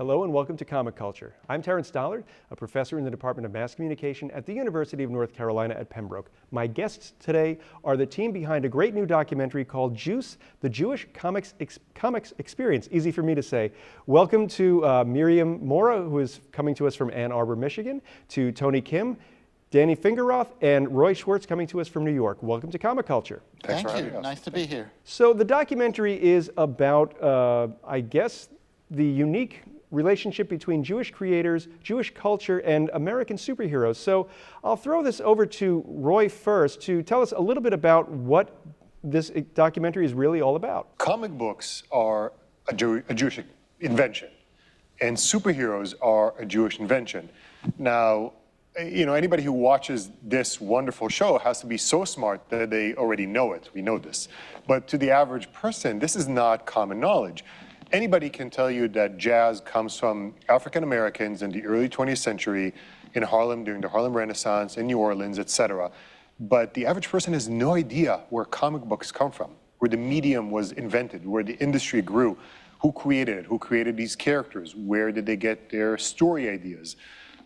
Hello and welcome to Comic Culture. I'm Terrence Dollard, a professor in the Department of Mass Communication at the University of North Carolina at Pembroke. My guests today are the team behind a great new documentary called Jewce, the Jewish Comics Experience. Easy for me to say. Welcome to Miriam Mora, who is coming to us from Ann Arbor, Michigan, to Tony Kim, Danny Fingeroth, and Roy Schwartz coming to us from New York. Welcome to Comic Culture. Thank you. Nice to be here. So the documentary is about, I guess, the unique relationship between Jewish creators, Jewish culture, and American superheroes. So I'll throw this over to Roy first to tell us a little bit about what this documentary is really all about. Comic books are a Jewish invention, and superheroes are a Jewish invention. Now, you know, anybody who watches this wonderful show has to be so smart that they already know it. We know this. But to the average person, this is not common knowledge. Anybody can tell you that jazz comes from African Americans in the early 20th century in Harlem during the Harlem Renaissance, in New Orleans, etc. But the average person has no idea where comic books come from, where the medium was invented, where the industry grew, who created it, who created these characters, where did they get their story ideas.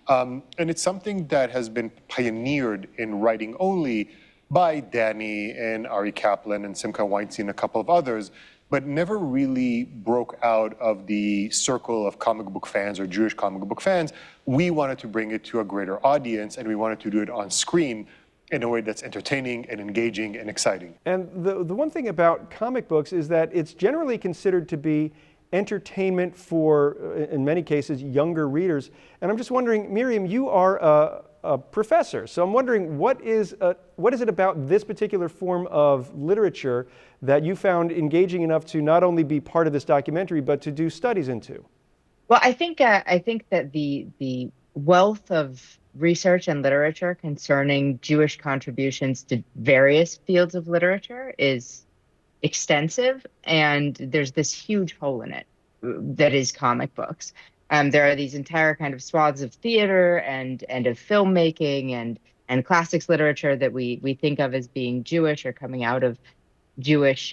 And it's something that has been pioneered in writing only by Danny and Ari Kaplan and Simcha Weinstein and a couple of others, but never really broke out of the circle of comic book fans or Jewish comic book fans. We wanted to bring it to a greater audience, and we wanted to do it on screen in a way that's entertaining and engaging and exciting. And the one thing about comic books is that it's generally considered to be entertainment for, in many cases, younger readers. And I'm just wondering, Miriam, you are a professor, so I'm wondering what is it about this particular form of literature that you found engaging enough to not only be part of this documentary, but to do studies into? Well, I think that the wealth of research and literature concerning Jewish contributions to various fields of literature is extensive, and there's this huge hole in it that is comic books. There are these entire kind of swaths of theater and of filmmaking and classics literature that we think of as being Jewish or coming out of Jewish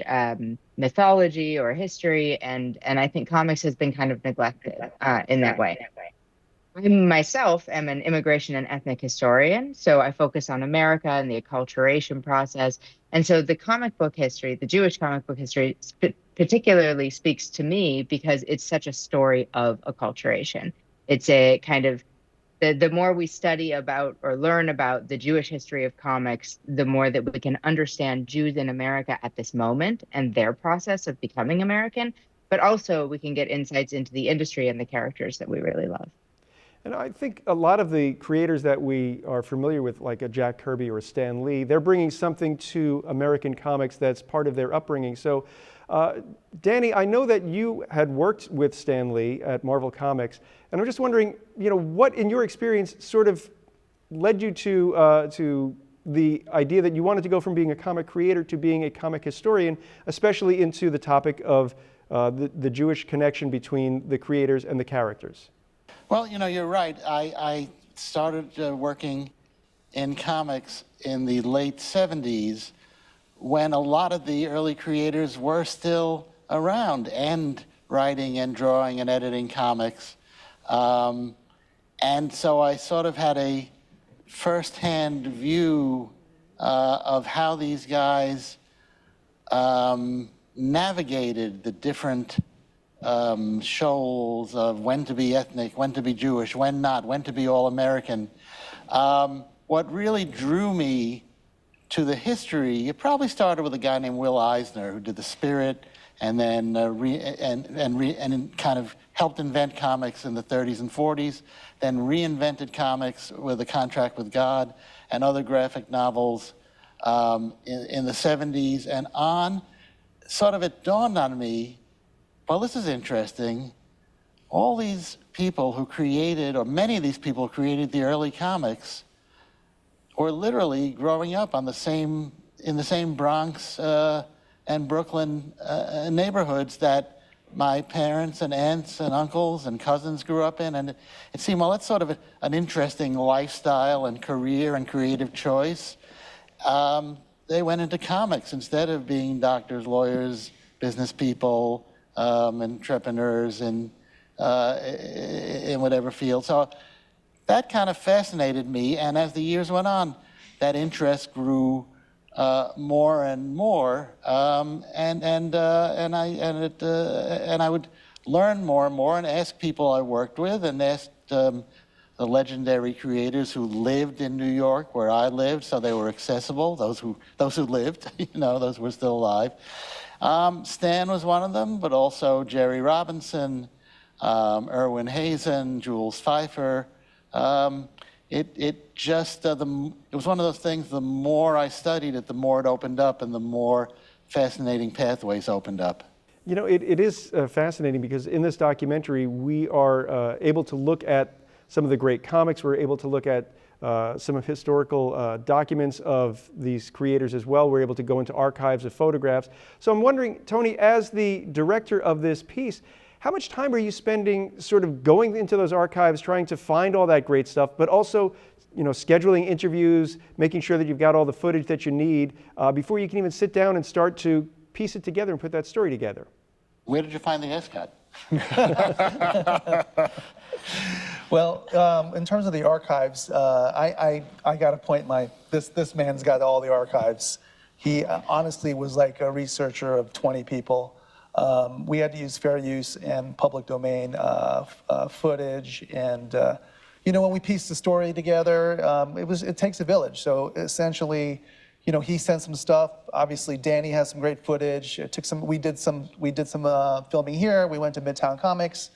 mythology or history, and I think comics has been kind of neglected in that way. I myself am an immigration and ethnic historian, so I focus on America and the acculturation process. And so the comic book history, the Jewish comic book history, particularly speaks to me because it's such a story of acculturation. It's a kind of, the more we study about or learn about the Jewish history of comics, the more that we can understand Jews in America at this moment and their process of becoming American, but also we can get insights into the industry and the characters that we really love. And I think a lot of the creators that we are familiar with, like a Jack Kirby or a Stan Lee, they're bringing something to American comics that's part of their upbringing. So, Danny, I know that you had worked with Stan Lee at Marvel Comics, and I'm just wondering, you know, what in your experience sort of led you to the idea that you wanted to go from being a comic creator to being a comic historian, especially into the topic of the Jewish connection between the creators and the characters? Well, you know, you're right. I started working in comics in the late 70s when a lot of the early creators were still around and writing and drawing and editing comics. And so I sort of had a first-hand view of how these guys navigated the different shoals of when to be ethnic, when to be Jewish, when not, when to be all-American. What really drew me to the history, it probably started with a guy named Will Eisner who did The Spirit and then kind of helped invent comics in the 30s and 40s, then reinvented comics with A Contract with God and other graphic novels in the 70s and on. Sort of it dawned on me, well, this is interesting. All these people who created, or many of these people who created the early comics, were literally growing up on in the same Bronx and Brooklyn neighborhoods that my parents and aunts and uncles and cousins grew up in. And it seemed, well, that's sort of an interesting lifestyle and career and creative choice. They went into comics instead of being doctors, lawyers, business people, entrepreneurs in in whatever field. So that kind of fascinated me, and as the years went on, that interest grew more and more, and I would learn more and more, and ask people I worked with, and asked the legendary creators who lived in New York, where I lived, so they were accessible. Those who lived, those who were still alive. Stan was one of them, but also Jerry Robinson, Erwin Hazen, Jules Pfeiffer. It was one of those things, the more I studied it, the more it opened up and the more fascinating pathways opened up. It is fascinating because in this documentary, we are able to look at some of the great comics. We're able to look at some of historical documents of these creators as well. We're able to go into archives of photographs. So I'm wondering, Tony, as the director of this piece, how much time are you spending sort of going into those archives, trying to find all that great stuff, but also, scheduling interviews, making sure that you've got all the footage that you need before you can even sit down and start to piece it together and put that story together? Where did you find the S-cut? Well, in terms of the archives, I got to point this man's got all the archives. He honestly was like a researcher of 20 people. We had to use fair use and public domain footage, and when we pieced the story together, it takes a village. So essentially, he sent some stuff. Obviously, Danny has some great footage. We did some filming here. We went to Midtown Comics,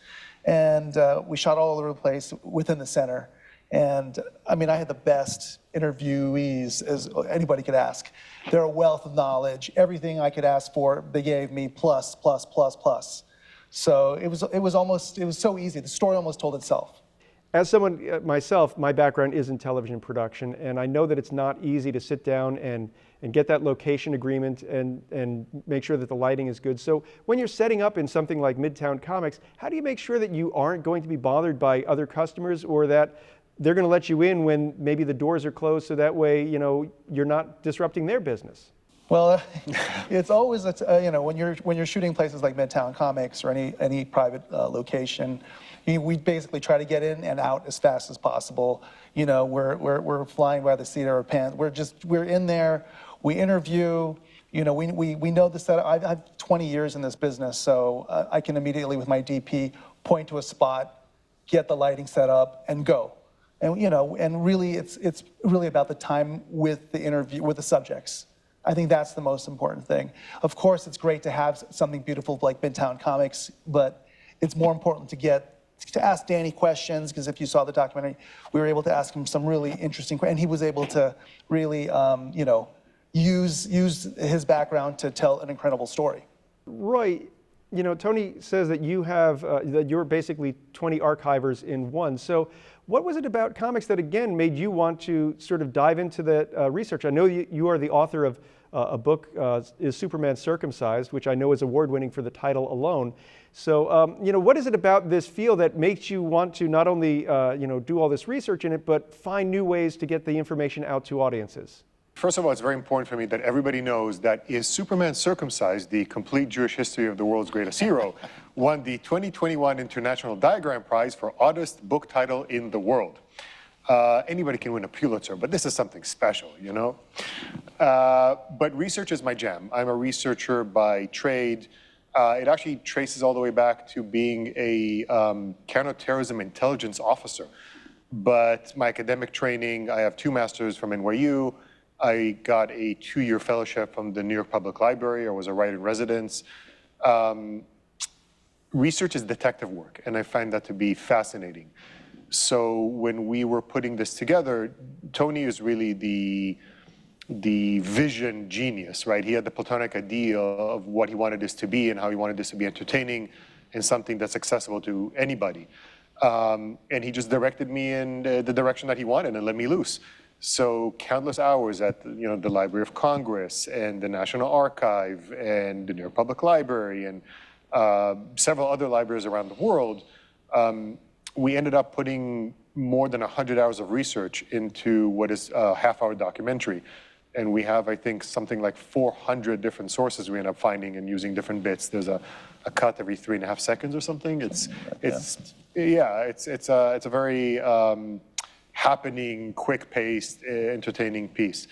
and we shot all over the place within the center. And I mean, I had the best interviewees as anybody could ask. They're a wealth of knowledge. Everything I could ask for, they gave me plus. So it was so easy. The story almost told itself. As someone myself, my background is in television production, and I know that it's not easy to sit down and get that location agreement and make sure that the lighting is good. So when you're setting up in something like Midtown Comics, how do you make sure that you aren't going to be bothered by other customers, or that they're going to let you in when maybe the doors are closed, so that way you're not disrupting their business? Well, it's always when you're shooting places like Midtown Comics or any private location, we basically try to get in and out as fast as possible. We're flying by the seat of our pants. We're in there. We interview. We know the setup. I've 20 years in this business, so I can immediately with my DP point to a spot, get the lighting set up, and go. And really, it's really about the time with the interview with the subjects. I think that's the most important thing. Of course, it's great to have something beautiful like Midtown Comics, but it's more important to ask Danny questions, because if you saw the documentary, we were able to ask him some really interesting questions, and he was able to really, use his background to tell an incredible story. Roy, Tony says that you have, that you're basically 20 archivers in one. So what was it about comics that, again, made you want to sort of dive into that research? I know you are the author of a book, Is Superman Circumcised, which I know is award-winning for the title alone. So, what is it about this field that makes you want to not only, do all this research in it, but find new ways to get the information out to audiences? First of all, it's very important for me that everybody knows that Is Superman Circumcised, the complete Jewish history of the world's greatest hero, won the 2021 International Diagram Prize for oddest book title in the world. Anybody can win a Pulitzer, but this is something special, But research is my jam. I'm a researcher by trade. It actually traces all the way back to being a counterterrorism intelligence officer. But my academic training, I have 2 masters from NYU. I got a 2-year fellowship from the New York Public Library. I was a writer-in-residence. Research is detective work, and I find that to be fascinating. So when we were putting this together, Tony is really the vision genius, right? He had the platonic idea of what he wanted this to be and how he wanted this to be entertaining and something that's accessible to anybody. And he just directed me in the direction that he wanted and let me loose. So countless hours at the Library of Congress and the National Archive and the New York Public Library and several other libraries around the world, we ended up putting more than 100 hours of research into what is a half-hour documentary. And we have, I think, something like 400 different sources we end up finding and using different bits. There's a cut every 3.5 seconds or something. It's a very happening, quick-paced, entertaining piece.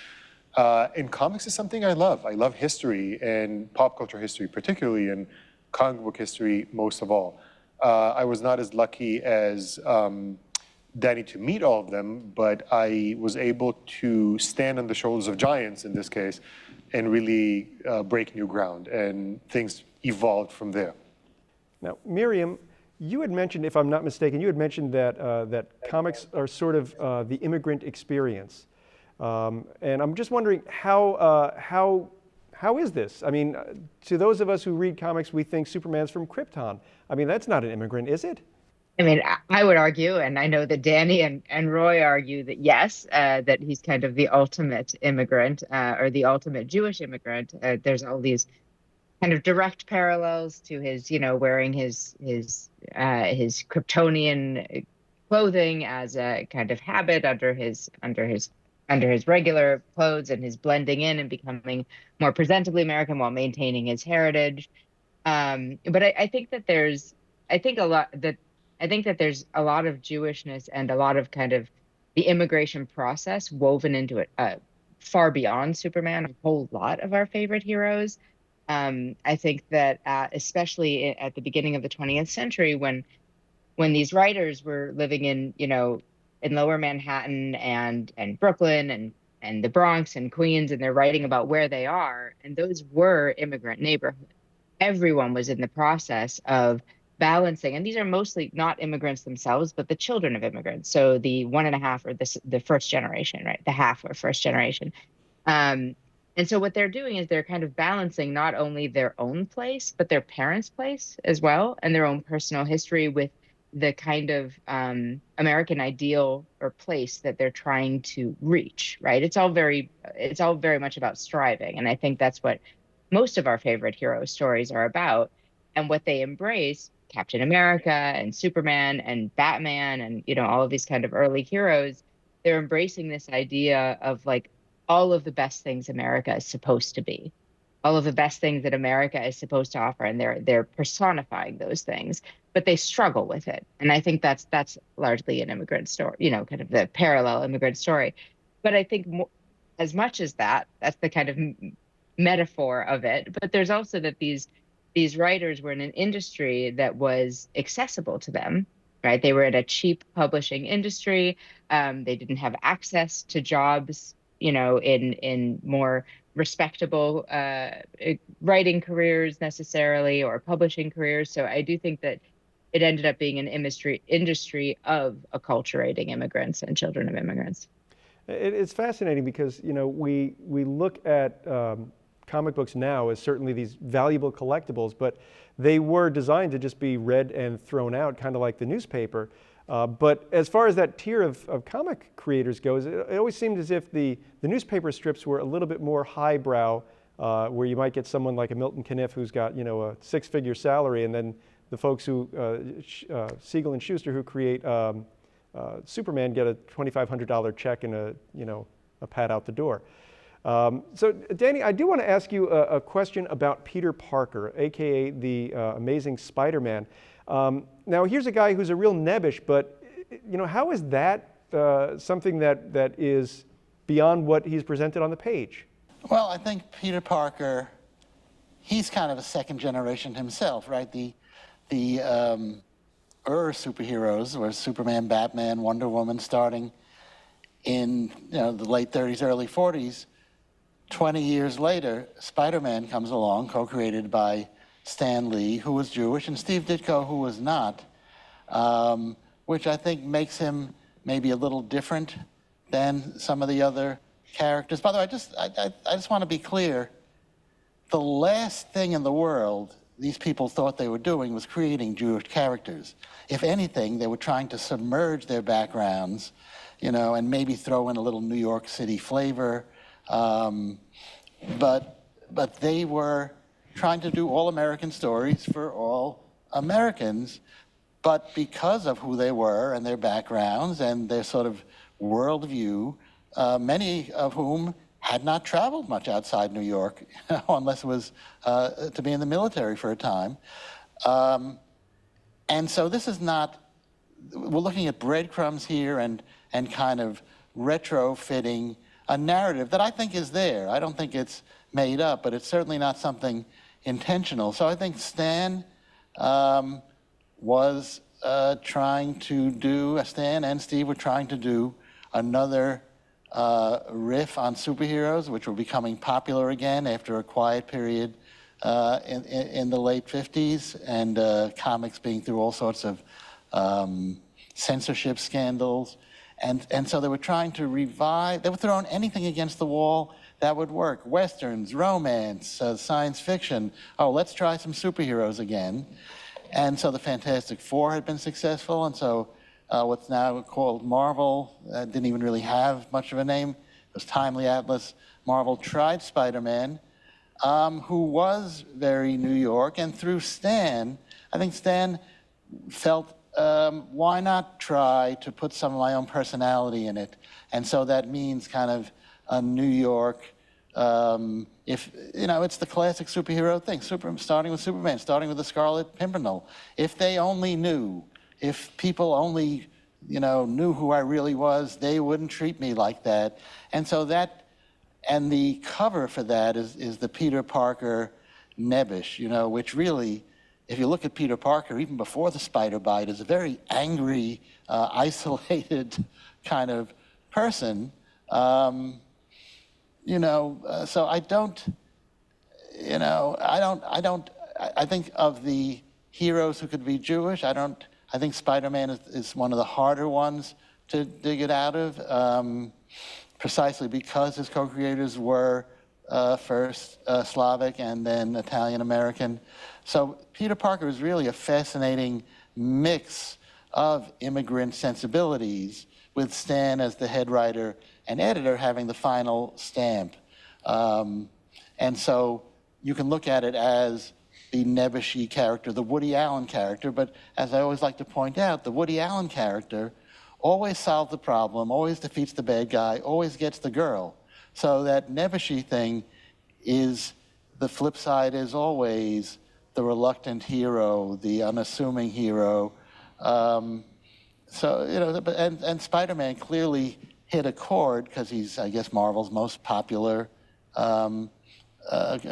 In comics is something I love. I love history and pop culture history, particularly, and comic book history most of all. I was not as lucky as Danny to meet all of them, but I was able to stand on the shoulders of giants in this case and really break new ground, and things evolved from there. Now, Miriam, you had mentioned, if I'm not mistaken, you had mentioned that that comics are sort of the immigrant experience. And I'm just wondering how is this? I mean, to those of us who read comics, we think Superman's from Krypton. I mean, that's not an immigrant, is it? I mean, I would argue, and I know that Danny and Roy argue that yes, that he's kind of the ultimate immigrant, or the ultimate Jewish immigrant. There's all these kind of direct parallels to his, wearing his Kryptonian clothing as a kind of habit under his regular clothes, and his blending in and becoming more presentably American while maintaining his heritage. But I think that there's a lot of Jewishness and a lot of kind of the immigration process woven into it, far beyond Superman, a whole lot of our favorite heroes. I think that especially at the beginning of the 20th century, when these writers were living in Lower Manhattan and Brooklyn and the Bronx and Queens, and they're writing about where they are, and those were immigrant neighborhoods. Everyone was in the process of balancing, and these are mostly not immigrants themselves, but the children of immigrants. So the 1.5 or the first generation, right? The half or first generation. And so what they're doing is they're kind of balancing not only their own place, but their parents' place as well, and their own personal history with the kind of American ideal or place that they're trying to reach, right? It's all very much about striving. And I think that's what most of our favorite hero stories are about. And what they embrace, Captain America and Superman and Batman and, all of these kind of early heroes, they're embracing this idea of like all of the best things America is supposed to be, all of the best things that America is supposed to offer. And they're personifying those things, but they struggle with it. And I think that's largely an immigrant story, kind of the parallel immigrant story. But I think as much as that's the kind of metaphor of it. But there's also that these writers were in an industry that was accessible to them, right? They were in a cheap publishing industry. They didn't have access to jobs, in more respectable writing careers necessarily, or publishing careers. So I do think that it ended up being an industry of acculturating immigrants and children of immigrants. It's fascinating because, we look at comic books now as certainly these valuable collectibles, but they were designed to just be read and thrown out, kind of like the newspaper. But as far as that tier of comic creators goes, it always seemed as if the newspaper strips were a little bit more highbrow, where you might get someone like a Milton Caniff who's got, a 6-figure salary, and then the folks who, Siegel and Schuster, who create Superman, get a $2,500 check and a pat out the door. So, Danny, I do want to ask you a question about Peter Parker, aka the Amazing Spider-Man. Now, here's a guy who's a real nebbish, but how is that something that is beyond what he's presented on the page? Well, I think Peter Parker, he's kind of a second generation himself, right? The superheroes were Superman, Batman, Wonder Woman, starting in the late 30s, early 40s. 20 years later, Spider-Man comes along, co-created by Stan Lee, who was Jewish, and Steve Ditko, who was not, which I think makes him maybe a little different than some of the other characters. By the way, I just want to be clear. The last thing in the world these people thought they were doing was creating Jewish characters. If anything, they were trying to submerge their backgrounds, and maybe throw in a little New York City flavor. But they were trying to do all American stories for all Americans. But because of who they were and their backgrounds and their sort of worldview, many of whom had not traveled much outside New York, unless it was to be in the military for a time. And so this is not, we're looking at breadcrumbs here and kind of retrofitting a narrative that I think is there. I don't think it's made up, but it's certainly not something intentional. So I think Stan was trying to do, Stan and Steve were trying to do another riff on superheroes, which were becoming popular again after a quiet period in the late 50s, and comics being through all sorts of censorship scandals. And so they were trying to revive, they were throwing anything against the wall that would work. Westerns, romance, science fiction. Oh, let's try some superheroes again. And so the Fantastic Four had been successful, and so what's now called Marvel didn't even really have much of a name. It was Timely Atlas. Marvel tried Spider-Man, who was very New York, and through Stan, I think Stan felt, why not try to put some of my own personality in it? And so that means kind of a New York, if, you know, it's the classic superhero thing, starting with Superman, starting with the Scarlet Pimpernel. If they only knew, if people only, you know, knew who I really was, they wouldn't treat me like that. And so that, and the cover for that is the Peter Parker nebbish, you know, which really, if you look at Peter Parker, even before the spider bite, is a very angry, isolated kind of person. You know, so I don't, you know, I think of the heroes who could be Jewish, I think Spider-Man is one of the harder ones to dig it out of, precisely because his co-creators were first Slavic and then Italian-American. So Peter Parker is really a fascinating mix of immigrant sensibilities, with Stan as the head writer and editor having the final stamp. And so you can look at it as the nebbishy character, the Woody Allen character, but as I always like to point out, the Woody Allen character always solves the problem, always defeats the bad guy, always gets the girl. So that nebbishy thing is, the flip side is always the reluctant hero, the unassuming hero. So, you know, and Spider-Man clearly hit a chord because he's, I guess, Marvel's most popular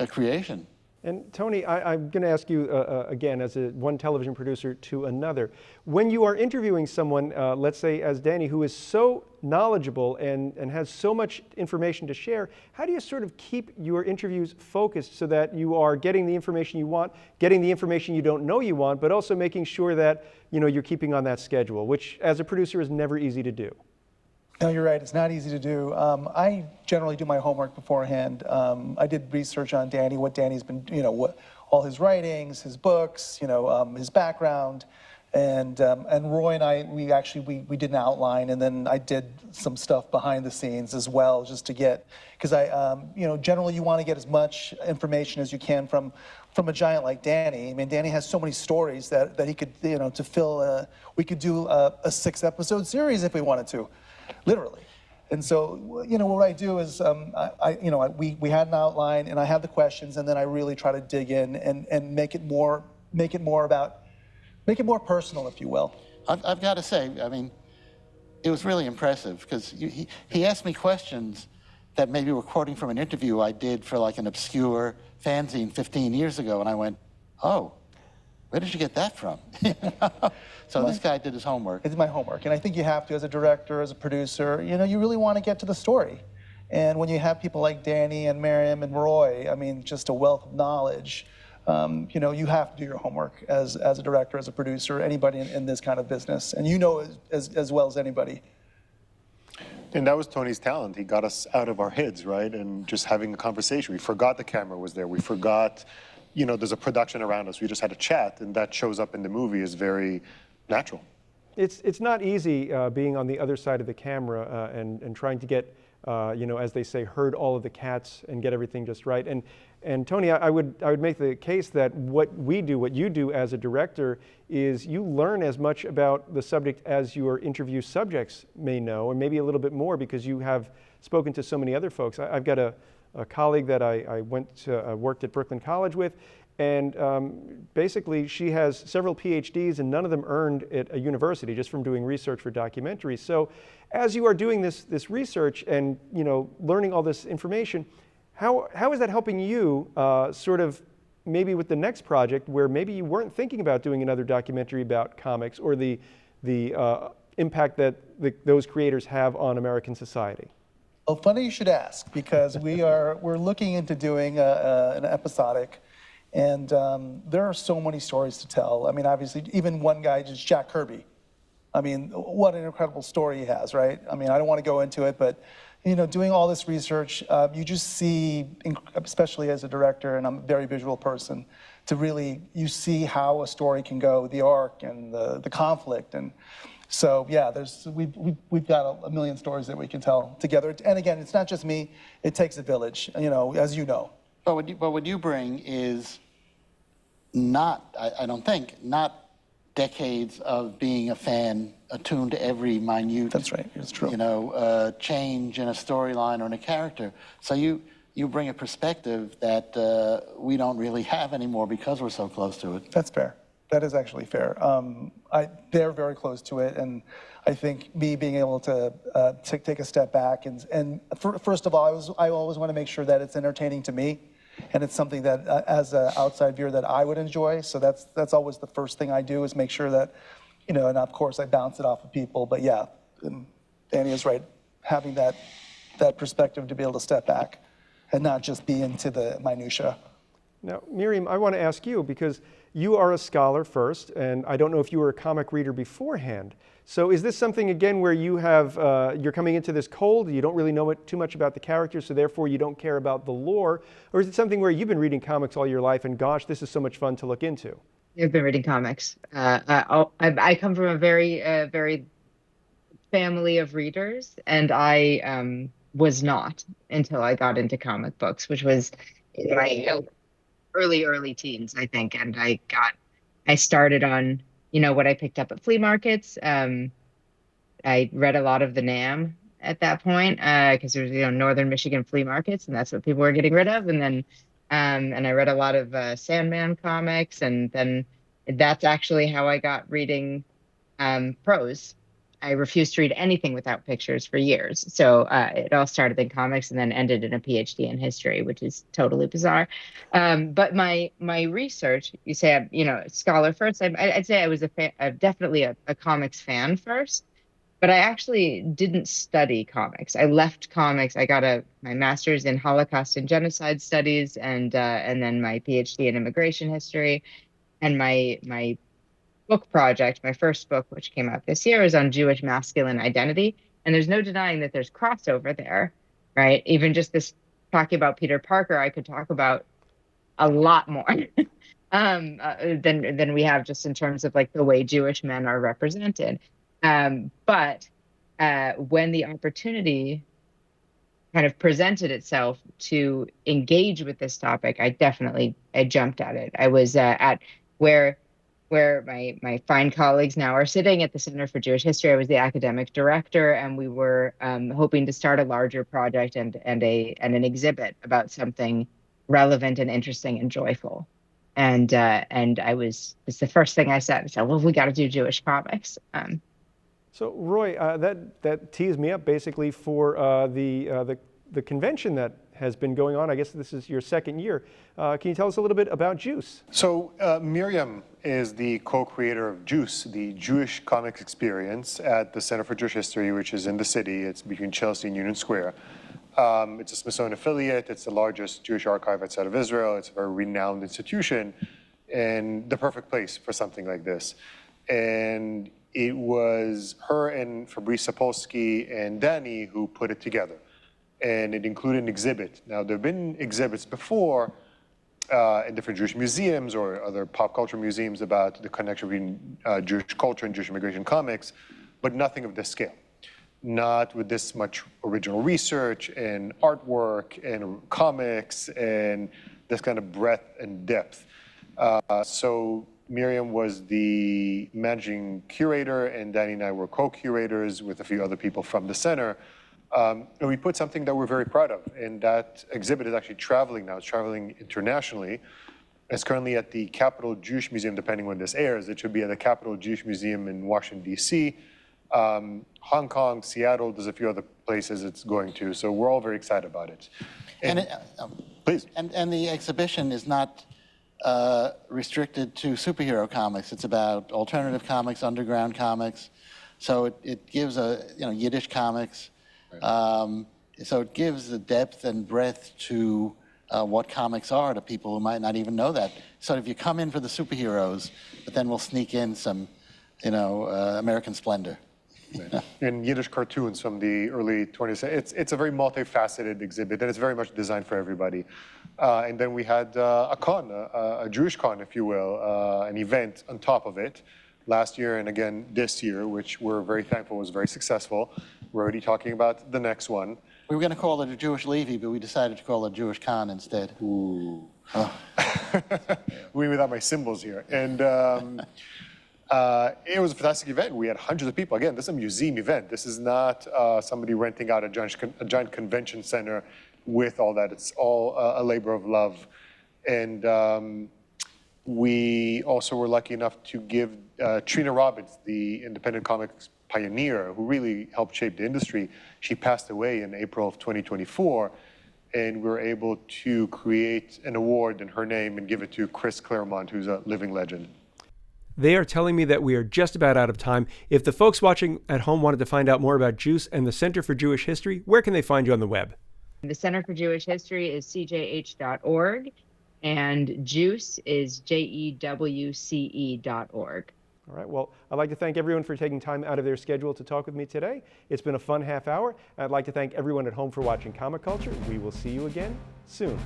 creation. And Tony, I'm going to ask you again, as one television producer to another. When you are interviewing someone, let's say as Danny, who is so knowledgeable and has so much information to share, how do you sort of keep your interviews focused so that you are getting the information you want, getting the information you don't know you want, but also making sure that, you know, you're keeping on that schedule, which as a producer is never easy to do? No, you're right. It's not easy to do. I generally do my homework beforehand. I did research on Danny, what Danny's been, you know, what all his writings, his books, you know, his background, and Roy and I, we did an outline, and then I did some stuff behind the scenes as well, just to get, because you know, generally you want to get as much information as you can from a giant like Danny. I mean, Danny has so many stories that he could, you know, to fill. We could do a 6-episode series if we wanted to. Literally. And so, you know, what I do is, we had an outline, and I had the questions, and then I really try to dig in and make it more personal, if you will. I've got to say, I mean, it was really impressive because he asked me questions that maybe were quoting from an interview I did for like an obscure fanzine 15 years ago, and I went, oh, where did you get that from? So this guy did his homework. It's my homework, and I think you have to, as a director, as a producer, you know, you really want to get to the story. And when you have people like Danny and Miriam and Roy, I mean, just a wealth of knowledge, you know, you have to do your homework as a director, as a producer, anybody in this kind of business. And you know as well as anybody. And that was Tony's talent. He got us out of our heads, right? And just having a conversation. We forgot the camera was there. We forgot, you know, there's a production around us. We just had a chat, and that shows up in the movie is very natural. It's not easy being on the other side of the camera and trying to get, you know, as they say, herd all of the cats and get everything just right. And Tony, I would make the case that what you do as a director is you learn as much about the subject as your interview subjects may know, or maybe a little bit more, because you have spoken to so many other folks. I've got a colleague that I worked at Brooklyn College with, and basically she has several PhDs and none of them earned at a university, just from doing research for documentaries. So as you are doing this research and learning all this information, how is that helping you sort of maybe with the next project where maybe you weren't thinking about doing another documentary about comics or the impact that those creators have on American society? Well, funny you should ask, because we're looking into doing an episodic, and there are so many stories to tell. I mean, obviously, even one guy, just Jack Kirby. I mean, what an incredible story he has, right? I mean, I don't want to go into it, but doing all this research, you just see, especially as a director, and I'm a very visual person, you see how a story can go, the arc and the conflict, and so yeah, we've got a million stories that we can tell together. And again, it's not just me; it takes a village, as you know. But what you bring is not, I don't think, not decades of being a fan attuned to every minute. That's right. It's true. Change in a storyline or in a character. So you bring a perspective that we don't really have anymore because we're so close to it. That's fair. That is actually fair. They're very close to it, and I think me being able to take a step back and first of all, I always want to make sure that it's entertaining to me, and it's something that as an outside viewer that I would enjoy. So that's always the first thing I do, is make sure that, and of course I bounce it off of people. But yeah, Danny is right, having that perspective to be able to step back and not just be into the minutia. Now, Miriam, I want to ask you, because you are a scholar first, and I don't know if you were a comic reader beforehand. So is this something, again, where you're coming into this cold, you don't really know too much about the characters, so therefore you don't care about the lore? Or is it something where you've been reading comics all your life, and gosh, this is so much fun to look into? I've been reading comics. I come from a very family of readers, and I was not until I got into comic books, which was in my early teens, I think. And I started on, what I picked up at flea markets. I read a lot of the NAM at that point, because there's, Northern Michigan flea markets, and that's what people were getting rid of. And then, and I read a lot of Sandman comics, and then that's actually how I got reading prose. I refused to read anything without pictures for years. So it all started in comics and then ended in a PhD in history, which is totally bizarre. But my research, you say I'm, scholar first. I'd say I was definitely a comics fan first, but I actually didn't study comics. I left comics. I got my master's in Holocaust and Genocide Studies, and then my PhD in immigration history, and my book project, my first book, which came out this year, is on Jewish masculine identity. And there's no denying that there's crossover there, right? Even just this talking about Peter Parker, I could talk about a lot more than we have just in terms of like the way Jewish men are represented. But when the opportunity kind of presented itself to engage with this topic, I jumped at it. I was at where my fine colleagues now are sitting at the Center for Jewish History. I was the academic director, and we were hoping to start a larger project and an exhibit about something relevant and interesting and joyful. And it's the first thing I said. I said, well, we got to do Jewish comics. So Roy, that tees me up basically for the convention that has been going on. I guess this is your second year. Can you tell us a little bit about Jewce? So Miriam is the co-creator of Jewce, the Jewish comics experience at the Center for Jewish History, which is in the city. It's between Chelsea and Union Square. It's a Smithsonian affiliate. It's the largest Jewish archive outside of Israel. It's a very renowned institution and the perfect place for something like this. And it was her and Fabrice Sapolsky and Danny who put it together. And it included an exhibit. Now, there have been exhibits before in different Jewish museums or other pop culture museums about the connection between Jewish culture and Jewish immigration comics, but nothing of this scale. Not with this much original research and artwork and comics and this kind of breadth and depth. So Miriam was the managing curator, and Danny and I were co-curators with a few other people from the center. And we put something that we're very proud of, and that exhibit is actually traveling now. It's traveling internationally. It's currently at the Capitol Jewish Museum, depending when this airs. It should be at the Capitol Jewish Museum in Washington, D.C., Hong Kong, Seattle, there's a few other places it's going to. So we're all very excited about it. Please. And the exhibition is not restricted to superhero comics. It's about alternative comics, underground comics. So it gives Yiddish comics. So it gives the depth and breadth to what comics are to people who might not even know that. So if you come in for the superheroes, but then we'll sneak in some, American splendor. And Yiddish cartoons from the early 20th. It's a very multifaceted exhibit, and it's very much designed for everybody. And then we had a con, a Jewish con, if you will, an event on top of it last year and again this year, which we're very thankful was very successful. We're already talking about the next one. We were going to call it a Jewish Levy, but we decided to call it a Jewish con instead. Ooh. Oh. We without my symbols here. And it was a fantastic event. We had hundreds of people. Again, this is a museum event. This is not somebody renting out a giant convention center with all that. It's all a labor of love. And we also were lucky enough to give Trina Robbins, the independent comics pioneer who really helped shape the industry. She passed away in April of 2024. And we were able to create an award in her name and give it to Chris Claremont, who's a living legend. They are telling me that we are just about out of time. If the folks watching at home wanted to find out more about Jewce and the Center for Jewish History, where can they find you on the web? The Center for Jewish History is cjh.org, and Jewce is jewce.org. All right, well, I'd like to thank everyone for taking time out of their schedule to talk with me today. It's been a fun half hour. I'd like to thank everyone at home for watching Comic Culture. We will see you again soon.